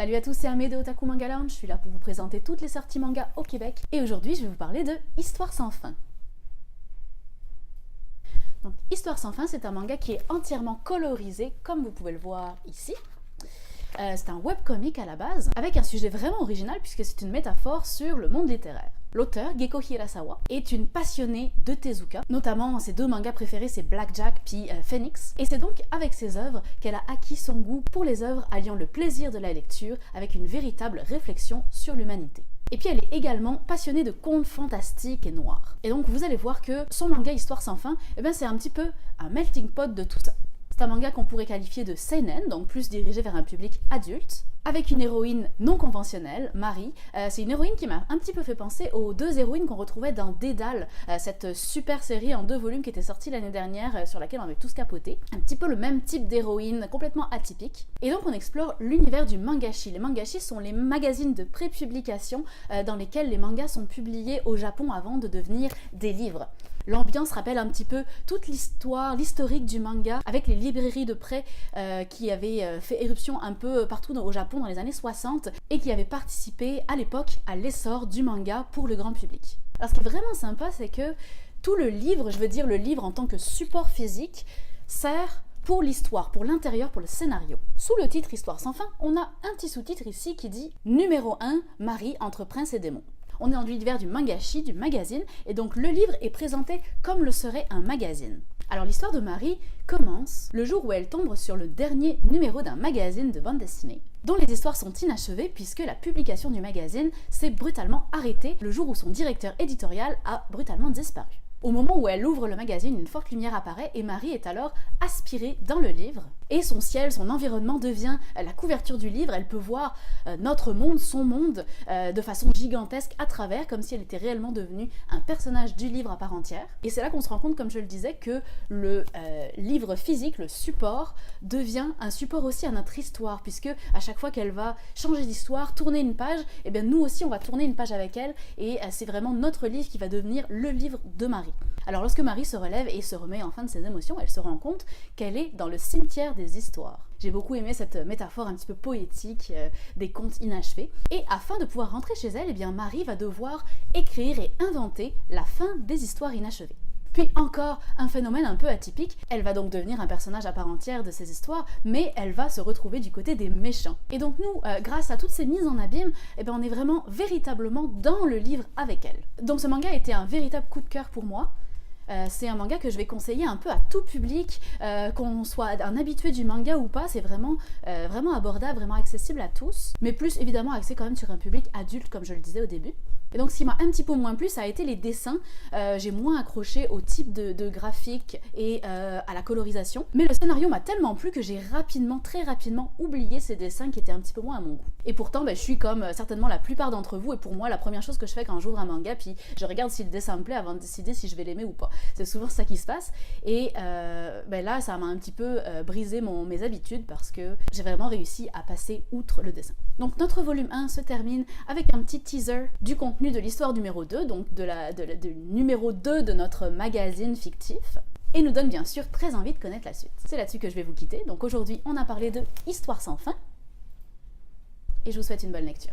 Salut à tous, c'est Amé de Otaku Manga Lounge, je suis là pour vous présenter toutes les sorties manga au Québec et aujourd'hui je vais vous parler de Histoire sans fin. Donc Histoire sans fin, c'est un manga qui est entièrement colorisé comme vous pouvez le voir ici. C'est un webcomic à la base, avec un sujet vraiment original puisque c'est une métaphore sur le monde littéraire. L'auteur, Geko Hirasawa, est une passionnée de Tezuka, notamment ses deux mangas préférés c'est Blackjack puis Phoenix, et c'est donc avec ses œuvres qu'elle a acquis son goût pour les œuvres alliant le plaisir de la lecture avec une véritable réflexion sur l'humanité. Et puis elle est également passionnée de contes fantastiques et noirs. Et donc vous allez voir que son manga Histoire sans fin, c'est un petit peu un melting pot de tout ça. C'est un manga qu'on pourrait qualifier de seinen, donc plus dirigé vers un public adulte, avec une héroïne non conventionnelle, Marie. C'est une héroïne qui m'a un petit peu fait penser aux deux héroïnes qu'on retrouvait dans Dédale, cette super série en 2 volumes qui était sortie l'année dernière, sur laquelle on avait tous capoté. Un petit peu le même type d'héroïne, complètement atypique. Et donc on explore l'univers du mangashi. Les mangashi sont les magazines de pré-publication dans lesquels les mangas sont publiés au Japon avant de devenir des livres. L'ambiance rappelle un petit peu toute l'histoire, l'historique du manga, avec les librairies de prêt qui avaient fait éruption un peu partout au Japon dans les années 60 et qui avaient participé à l'époque à l'essor du manga pour le grand public. Alors ce qui est vraiment sympa, c'est que tout le livre, je veux dire le livre en tant que support physique, sert pour l'histoire, pour l'intérieur, pour le scénario. Sous le titre Histoire sans fin, on a un petit sous-titre ici qui dit « Numéro 1, Marie entre prince et démon ». On est dans l'univers du mangashi, du magazine, et donc le livre est présenté comme le serait un magazine. Alors l'histoire de Marie commence le jour où elle tombe sur le dernier numéro d'un magazine de bande dessinée, dont les histoires sont inachevées puisque la publication du magazine s'est brutalement arrêtée le jour où son directeur éditorial a brutalement disparu. Au moment où elle ouvre le magazine, une forte lumière apparaît et Marie est alors aspirée dans le livre. Et son ciel, son environnement devient la couverture du livre. Elle peut voir notre monde, son monde, de façon gigantesque à travers, comme si elle était réellement devenue un personnage du livre à part entière. Et c'est là qu'on se rend compte, comme je le disais, que le livre physique, le support, devient un support aussi à notre histoire, puisque à chaque fois qu'elle va changer d'histoire, tourner une page, et bien nous aussi on va tourner une page avec elle, et c'est vraiment notre livre qui va devenir le livre de Marie. Alors lorsque Marie se relève et se remet enfin de ses émotions, elle se rend compte qu'elle est dans le cimetière des histoires. J'ai beaucoup aimé cette métaphore un petit peu poétique des contes inachevés. Et afin de pouvoir rentrer chez elle, Marie va devoir écrire et inventer la fin des histoires inachevées. Puis encore un phénomène un peu atypique, elle va donc devenir un personnage à part entière de ces histoires, mais elle va se retrouver du côté des méchants. Et donc nous, grâce à toutes ces mises en abîme, on est vraiment véritablement dans le livre avec elle. Donc ce manga a été un véritable coup de cœur pour moi. C'est un manga que je vais conseiller un peu à tout public, qu'on soit un habitué du manga ou pas, c'est vraiment abordable, vraiment accessible à tous, mais plus évidemment axé quand même sur un public adulte comme je le disais au début. Et donc ce qui m'a un petit peu moins plu, ça a été les dessins. J'ai moins accroché au type de graphique et à la colorisation. Mais le scénario m'a tellement plu que j'ai très rapidement oublié ces dessins qui étaient un petit peu moins à mon goût. Et pourtant, je suis comme certainement la plupart d'entre vous, et pour moi, la première chose que je fais quand j'ouvre un manga, puis je regarde si le dessin me plaît avant de décider si je vais l'aimer ou pas. C'est souvent ça qui se passe. Et là, ça m'a un petit peu brisé mes habitudes parce que j'ai vraiment réussi à passer outre le dessin. Donc notre volume 1 se termine avec un petit teaser du contenu de l'histoire numéro 2, donc du numéro 2 de notre magazine fictif, et nous donne bien sûr très envie de connaître la suite. C'est là-dessus que je vais vous quitter. Donc aujourd'hui, on a parlé de Histoire sans fin, et je vous souhaite une bonne lecture.